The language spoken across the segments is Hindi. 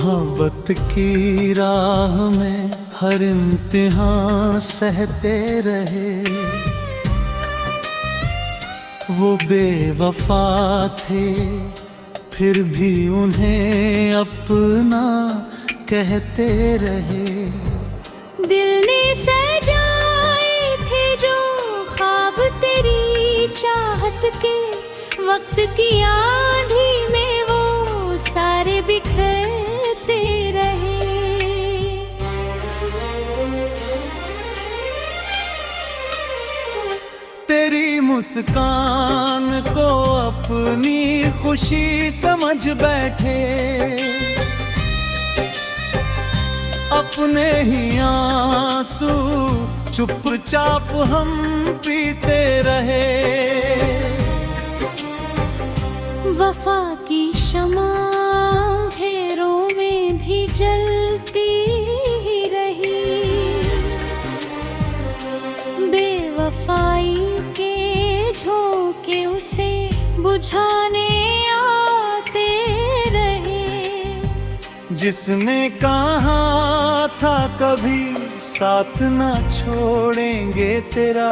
मोहब्बत की राह में हर इम्तिहान सहते रहे, वो बेवफा थे फिर भी उन्हें अपना कहते रहे। दिल ने सजाए थे जो ख्वाब तेरी चाहत के, वक्त की आंधी में वो सारे बिखरते रहे। तेरी मुस्कान को अपनी खुशी समझ बैठे, अपने ही आंसू चुपचाप हम पीते रहे। वफा की शमा घेरों में भी जलती ही रही, बेवफाई के झोंके उसे बुझाने आते रहे। जिसने कहा था कभी साथ ना छोड़ेंगे तेरा,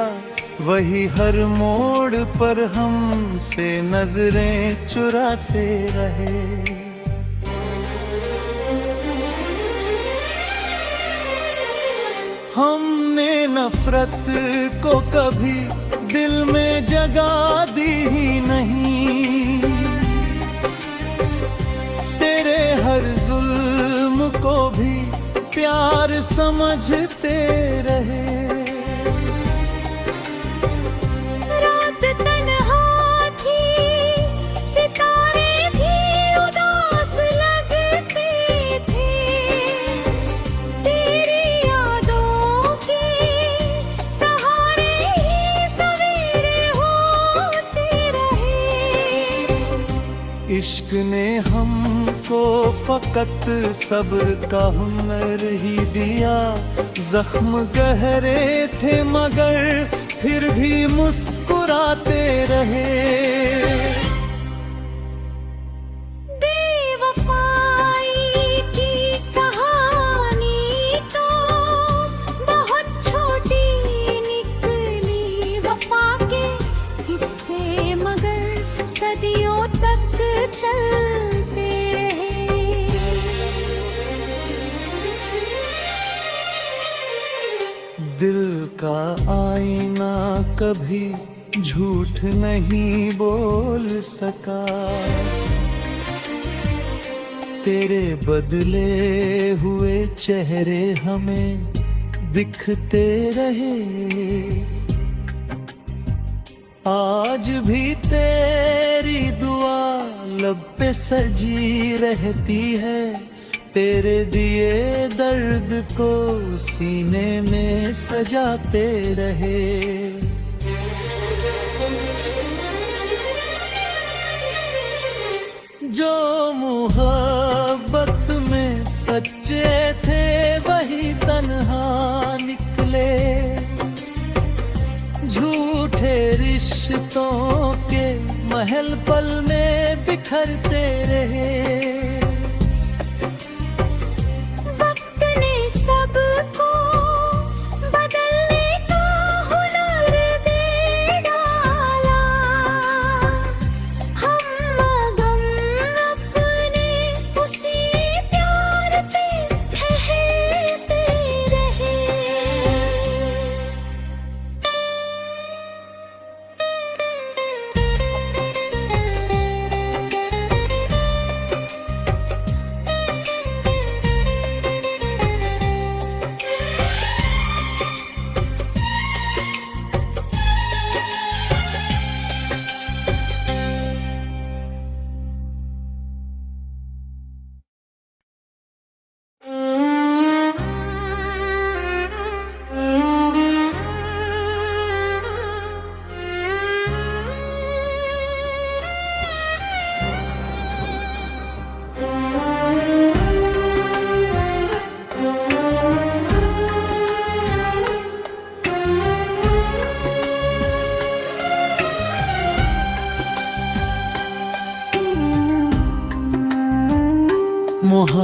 वही हर मोड़ पर हमसे नजरें चुराते रहे। हमने नफरत को कभी दिल में जगह दी ही नहीं, तेरे हर जुल्म को भी प्यार समझते रहे। रात तन्हा थी, सितारे भी उदास लगते थे, तेरी यादों के सहारे ही सवेरे होते रहे। इश्क ने हमको फकत सब्र का हुनर ही दिया, जख्म गहरे थे मगर फिर भी मुस्कुराते रहे। बेवफाई की कहानी तो बहुत छोटी निकली, वफा के किस्से मगर सदियों तक चलते रहे। दिल का आईना कभी झूठ नहीं बोल सका, तेरे बदले हुए चेहरे हमें दिखते रहे। आज भी तेरी दुआ लब पे सजी रहती है, तेरे दिए दर्द को सीने में सजाते रहे। जो मोहब्बत में सच्चे थे वही तन्हा निकले, झूठे रिश्तों के महल पल में बिखरते रहे। वक्त ने सबको बदलने का हुनर दे डाला, हम गम अपने उसी प्यार पे ठहरते रहे।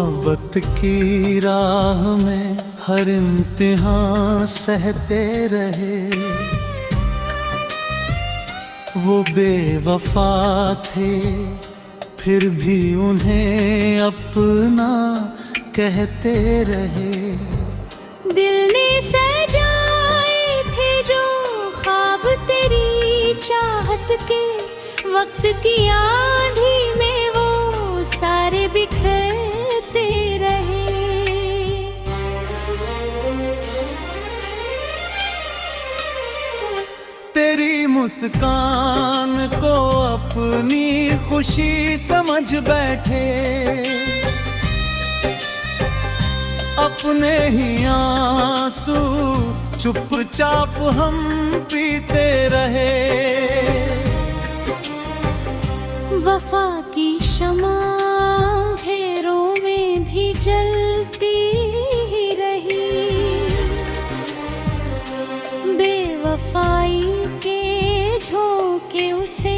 मोहब्बत की राह में हर इम्तिहान सहते रहे। वो बेवफा थे फिर भी उन्हें अपना कहते रहे। दिल ने सजाए थे जो ख्वाब तेरी चाहत के, वक्त की आंधी में वो सारे बिखरते रहे। तेरी मुस्कान को अपनी खुशी समझ बैठे, अपने ही आंसू चुपचाप हम पीते रहे। वफा की शमा घेरों में भी जलती ही रही, बेवफाई के झोंके उसे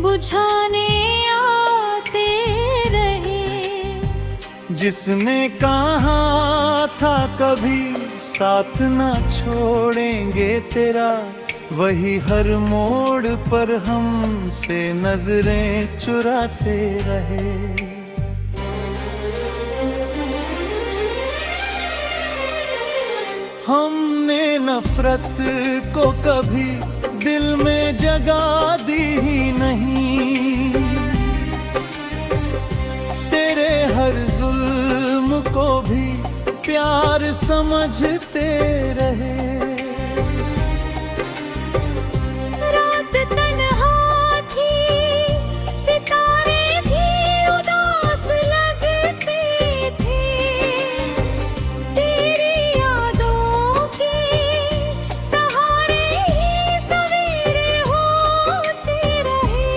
बुझाने आते रहे। जिसने कहा था कभी साथ ना छोड़ेंगे तेरा, वही हर मोड़ पर हमसे नजरें चुराते रहे। हमने नफरत को कभी दिल में जगह दी ही नहीं, तेरे हर जुल्म को भी प्यार समझते रहे। रात तन्हा थी, सितारे भी उदास लगते थे, तेरी यादों के सहारे ही सवेरे होते रहे।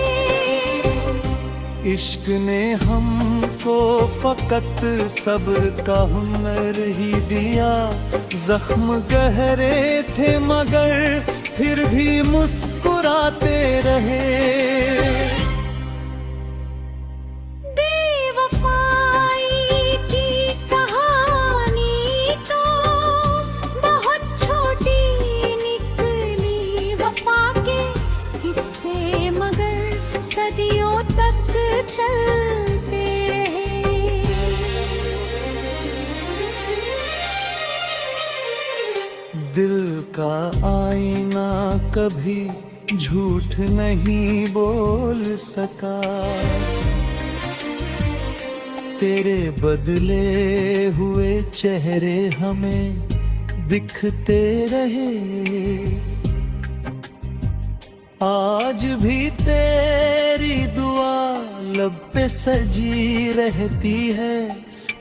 इश्क ने हमको फकत सब्र का हुनर ही दिया, जख्म गहरे थे मगर फिर भी मुस्कुराते रहे। बेवफाई की कहानी तो बहुत छोटी निकली, वफा के किस्से मगर सदियों तक चलते रहे। दिल का आईना कभी झूठ नहीं बोल सका, तेरे बदले हुए चेहरे हमें दिखते रहे। आज भी तेरी दुआ लब पे सजी रहती है,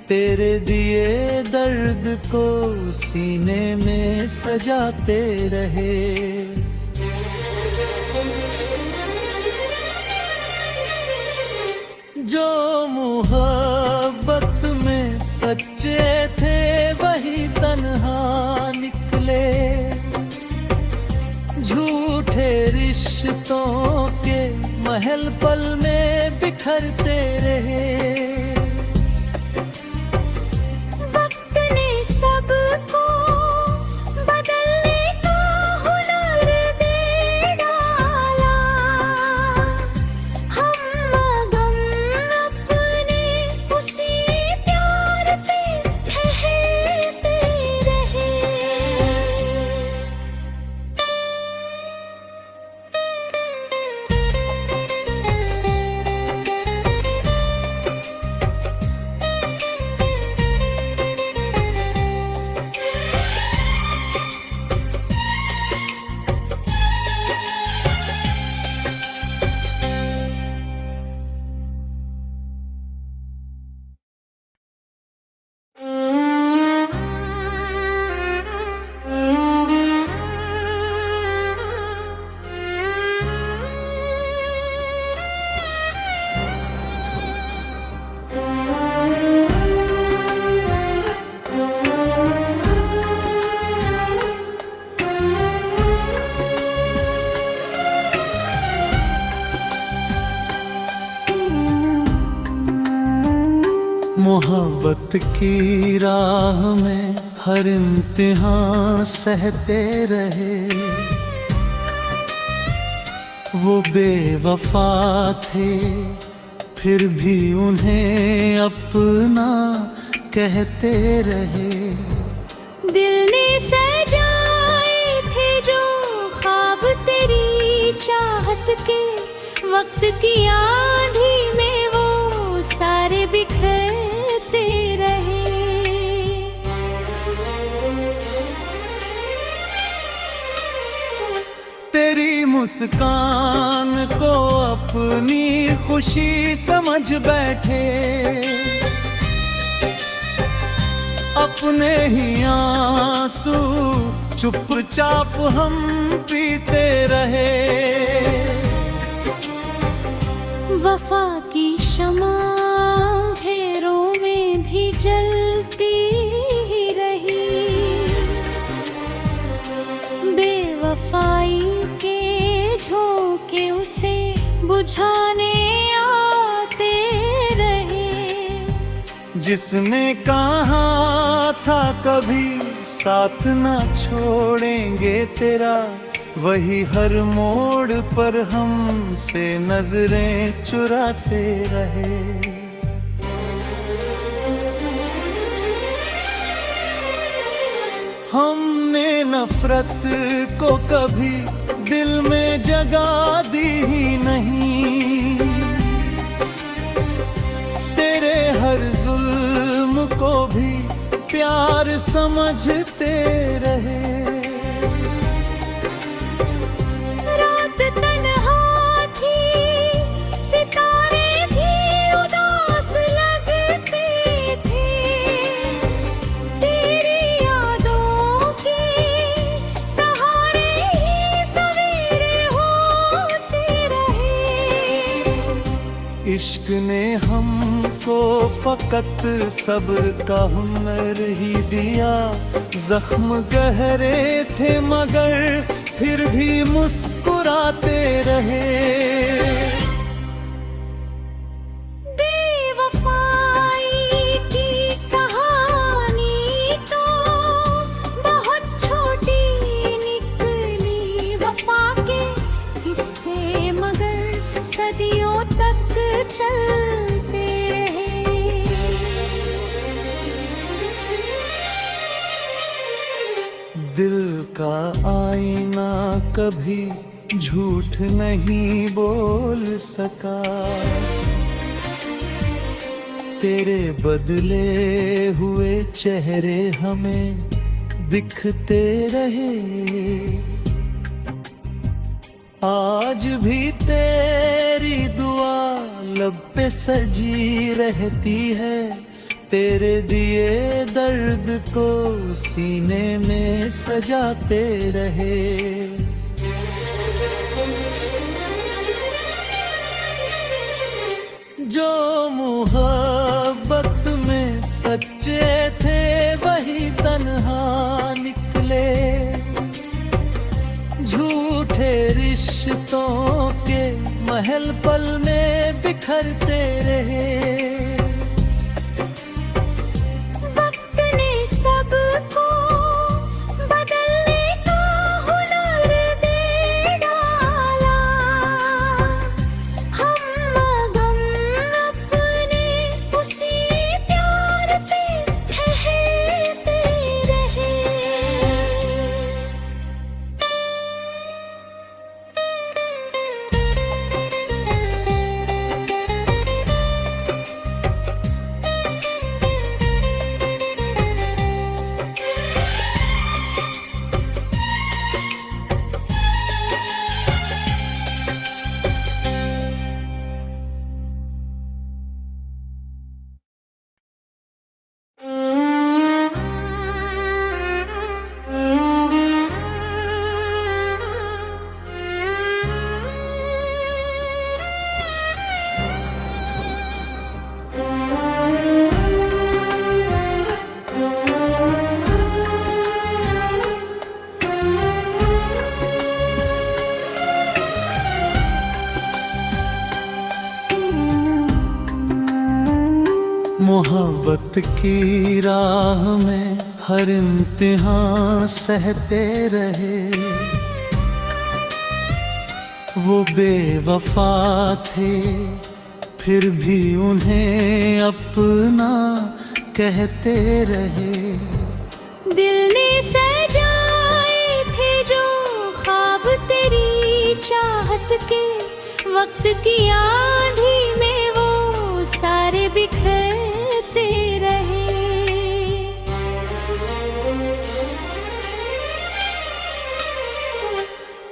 तेरे दिए दर्द को सीने में सजाते रहे। जो मोहब्बत में सच्चे थे वही तन्हा निकले, झूठे रिश्तों के महल पल में बिखरते रहे। वक्त ने सबको बदलने का हुनर दे डाला, हम मगन अपने उसी प्यार पे ठहरते रहे। मोहब्बत की राह में हर इम्तिहान सहते रहे। वो बेवफा थे फिर भी उन्हें अपना कहते रहे। दिल ने सजाए थे जो ख्वाब तेरी चाहत के, वक्त की आंधी में वो सारे बिखरते रहे। तेरी मुस्कान को अपनी खुशी समझ बैठे, अपने ही आंसू चुपचाप हम पीते रहे। वफा की शमा घेरों में भी जलती ही रही, बेवफाई के झोंके उसे बुझाने आते रहे। जिसने कहा था कभी साथ ना छोड़ेंगे तेरा, वही हर मोड़ पर हमसे नजरें चुराते रहे। हमने नफरत को कभी दिल में जगह दी ही नहीं, तेरे हर जुल्म को भी प्यार समझते रहे। रात तन्हा थी, सितारे भी उदास लगते थे, तेरी यादों के सहारे ही सवेरे होते रहे। इश्क ने हमको फकत सब्र का हुनर ही दिया, जख्म गहरे थे मगर फिर भी मुस्कुराते रहे। बेवफाई की कहानी तो बहुत छोटी निकली, वफा के किस्से मगर सदियों तक चलते रहे। दिल का आईना कभी झूठ नहीं बोल सका, तेरे बदले हुए चेहरे हमें दिखते रहे। आज भी तेरी दुआ लब पे सजी रहती है, तेरे दिए दर्द को सीने में सजाते रहे। जो मोहब्बत में सच्चे थे वही तन्हा निकले, झूठे रिश्तों के महल पल में बिखरते रहे। वक्त ने सबको बदलने का हुनर दे डाला, हम गम अपने उसी प्यार पे ठहरते रहे। मोहब्बत की राह में हर इम्तिहान सहते रहे। वो बेवफा थे फिर भी उन्हें अपना कहते रहे। दिल ने सजाए थे जो ख्वाब तेरी चाहत के, वक्त की आंधी में वो सारे बिखरते रहे।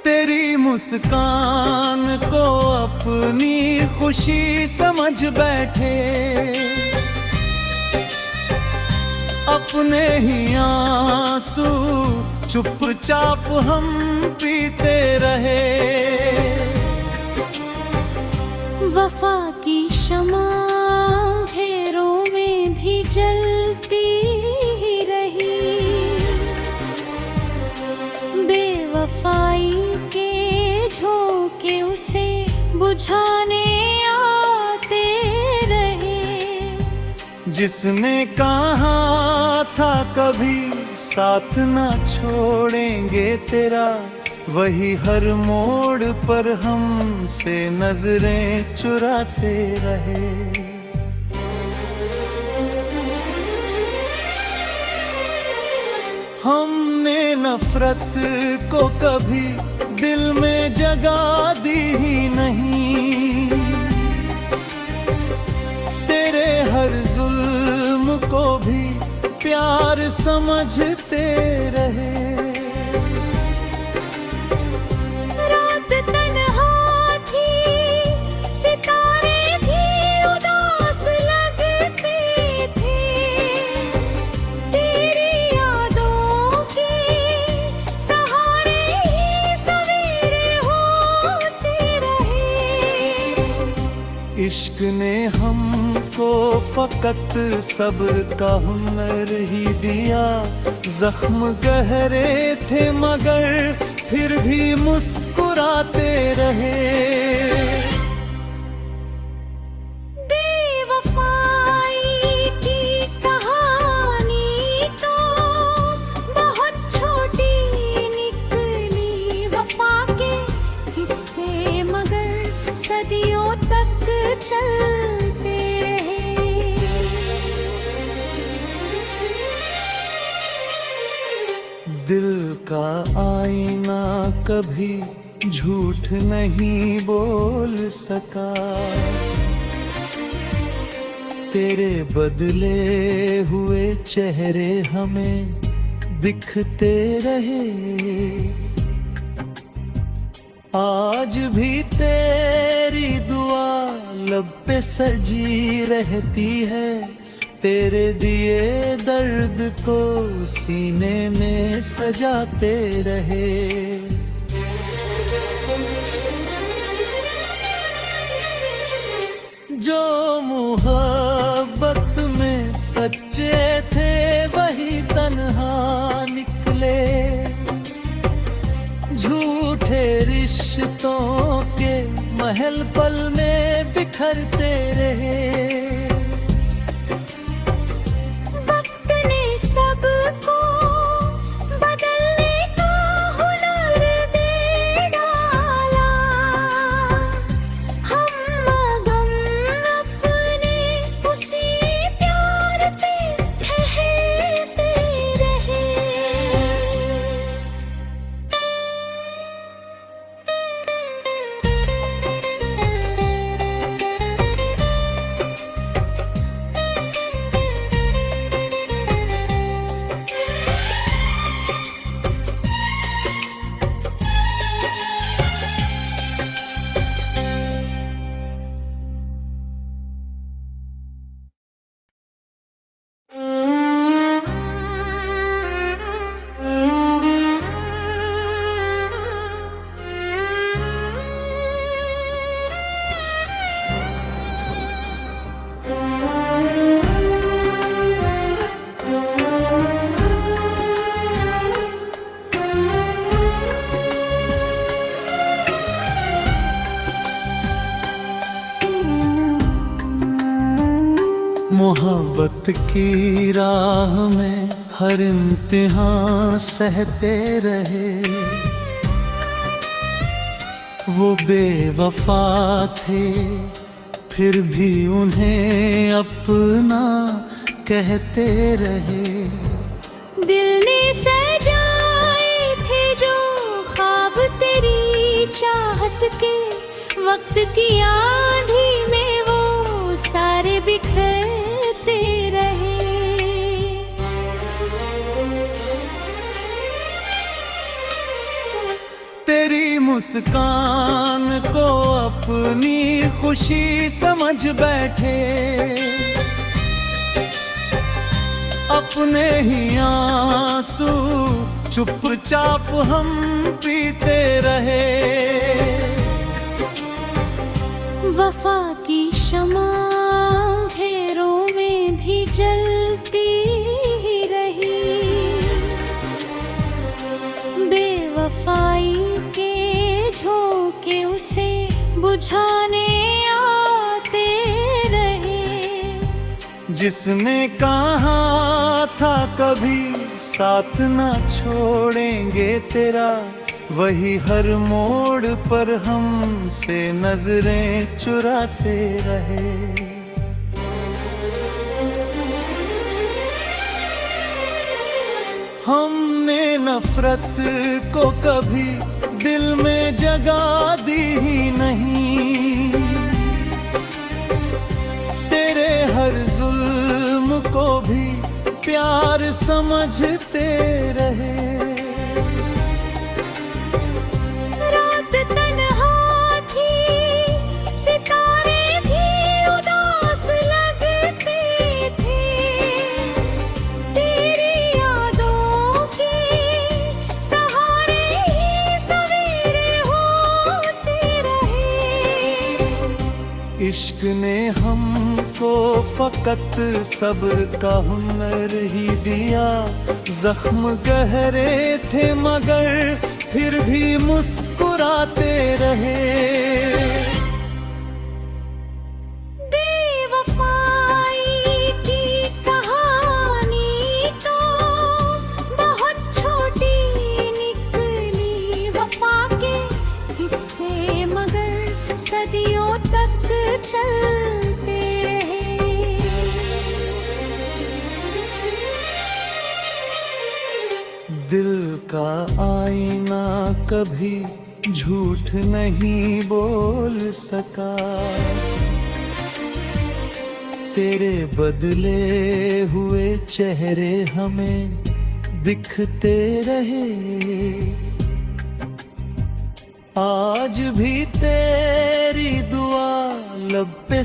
तेरी मुस्कान को अपनी खुशी समझ बैठे, अपने ही आंसू चुपचाप हम पीते रहे। वफा की शमा घेरों में भी जलती ही रही, बेवफाई के झोंके उसे बुझाने आते रहे। जिसने कहा था कभी साथ ना छोड़ेंगे तेरा, वही हर मोड़ पर हमसे नजरें चुराते रहे। हमने नफरत को कभी दिल में जगह दी ही नहीं, तेरे हर जुल्म को भी प्यार समझते रहे। रात तन्हा थी, सितारे भी उदास लगते थे, तेरी यादों के सहारे ही सवेरे होते रहे। इश्क ने हमको फकत सब्र का हुनर ही दिया, जख्म गहरे थे मगर फिर भी मुस्कुराते रहे। बेवफाई की कहानी तो बहुत छोटी निकली, वफा के किस्से मगर सदियों तक चलते रहे। दिल का आईना कभी झूठ नहीं बोल सका, तेरे बदले हुए चेहरे हमें दिखते रहे। आज भी तेरी दुआ लब पे सजी रहती है, तेरे दिए दर्द को सीने में सजाते रहे। जो मोहब्बत में सच्चे थे वही तन्हा निकले, झूठे रिश्तों के महल पल में बिखरते रहे। मोहब्बत की राह में हर इम्तिहान सहते रहे। वो बेवफा थे फिर भी उन्हें अपना कहते रहे। दिल ने सजाए थे जो ख्वाब तेरी चाहत के, वक्त की आंधी में वो सारे बिखरते रहे। तेरी मुस्कान को अपनी खुशी समझ बैठे, अपने ही आंसू चुपचाप हम पीते रहे। वफा की शमा घेरों में भी जलती ही रही, बेवफाई के झोंके उसे बुझाने आते रहे। जिसने कहा था कभी साथ ना छोड़ेंगे तेरा, वही हर मोड़ पर हमसे नजरें चुराते रहे। हमने नफरत को कभी दिल में जगह दी ही नहीं, तेरे हर जुल्म को भी प्यार समझते रहे। रात तन्हा थी, सितारे भी उदास लगते थे, तेरी यादों के सहारे ही सवेरे होते रहे। इश्क ने हमको फकत सब्र का हुनर ही दिया, जख्म गहरे थे मगर फिर भी मुस्कुराते रहे। बेवफाई की कहानी तो बहुत छोटी निकली, वफा के किस्से मगर सदियों तक चलते रहे। दिल का आईना कभी झूठ नहीं बोल सका, तेरे बदले हुए चेहरे हमें दिखते रहे। आज भी तेरी दुआ लब पे